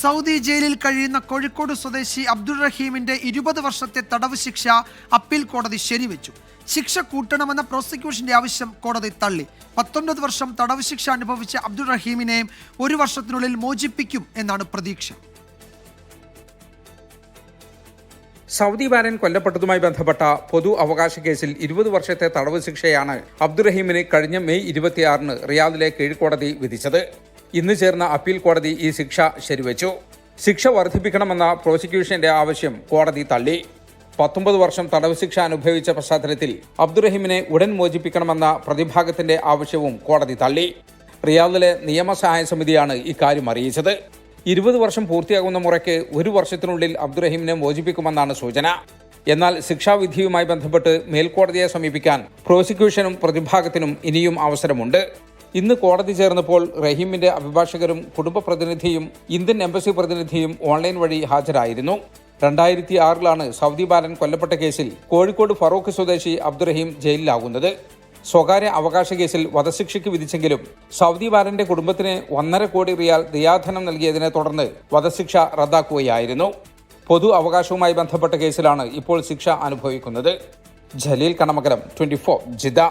Saudi ജയിലിൽ കഴിയുന്ന കോഴിക്കോട് സ്വദേശി അബ്ദുൾ റഹീമിന്റെ 20 വർഷത്തെ തടവ് ശിക്ഷ അപ്പീൽ കോടതി ശരിവെച്ചു. ശിക്ഷ കൂട്ടണമെന്ന പ്രോസിക്യൂഷന്റെ ആവശ്യം കോടതി തള്ളി. 19 വർഷം തടവ് ശിക്ഷ അനുഭവിച്ച അബ്ദുൾ റഹീമിനെ 1 വർഷത്തിനുള്ളിൽ മോചിപ്പിക്കും എന്നാണ് പ്രതീക്ഷ. സൗദി ബാലൻ കൊല്ലപ്പെട്ടതുമായി ബന്ധപ്പെട്ട പൊതു അവകാശ കേസിൽ 20 വർഷത്തെ തടവ് ശിക്ഷയാണ് അബ്ദുറഹീമിന് കഴിഞ്ഞ മെയ് 26-ന് റിയാദിലെ കീഴ്ക്കോടതി വിധിച്ചത്. ഇന്ന് ചേർന്ന അപ്പീൽ കോടതി ഈ ശിക്ഷ ശരിവെച്ചു. ശിക്ഷ വർദ്ധിപ്പിക്കണമെന്ന പ്രോസിക്യൂഷന്റെ ആവശ്യം കോടതി തള്ളി. 19 വർഷം തടവ് ശിക്ഷ അനുഭവിച്ച പശ്ചാത്തലത്തിൽ അബ്ദുറഹീമിനെ ഉടൻ മോചിപ്പിക്കണമെന്ന പ്രതിഭാഗത്തിന്റെ ആവശ്യവും കോടതി തള്ളി. റിയാദിലെ നിയമസഹായ സമിതിയാണ് ഇക്കാര്യം അറിയിച്ചത്. 20 വർഷം പൂർത്തിയാകുന്ന മുറയ്ക്ക് 1 വർഷത്തിനുള്ളിൽ അബ്ദുറഹീമിനെ മോചിപ്പിക്കുമെന്നാണ് സൂചന. എന്നാൽ ശിക്ഷാവിധിയുമായി ബന്ധപ്പെട്ട് മേൽക്കോടതിയെ സമീപിക്കാൻ പ്രോസിക്യൂഷനും പ്രതിഭാഗത്തിനും ഇനിയും അവസരമുണ്ട്. ഇന്ന് കോടതി ചേർന്നപ്പോൾ റഹീമിന്റെ അഭിഭാഷകരും കുടുംബ പ്രതിനിധിയും ഇന്ത്യൻ എംബസി പ്രതിനിധിയും ഓൺലൈൻ വഴി ഹാജരായിരുന്നു. 2006-ലാണ് സൗദി ബാലൻ കൊല്ലപ്പെട്ട കേസിൽ കോഴിക്കോട് ഫറൂഖ് സ്വദേശി അബ്ദുറഹീം ജയിലിലാകുന്നത്. സ്വകാര്യ അവകാശ കേസിൽ വധശിക്ഷയ്ക്ക് വിധിച്ചെങ്കിലും സൗദി ബാലന്റെ കുടുംബത്തിന് 1.5 കോടി റിയാൽ ദിയാധനം നൽകിയതിനെ തുടർന്ന് വധശിക്ഷ റദ്ദാക്കുകയായിരുന്നു. പൊതു അവകാശവുമായി ബന്ധപ്പെട്ട കേസിലാണ് ഇപ്പോൾ ശിക്ഷ അനുഭവിക്കുന്നത്. ജലീൽ കണമകലം, 24 ജിദ്ദ.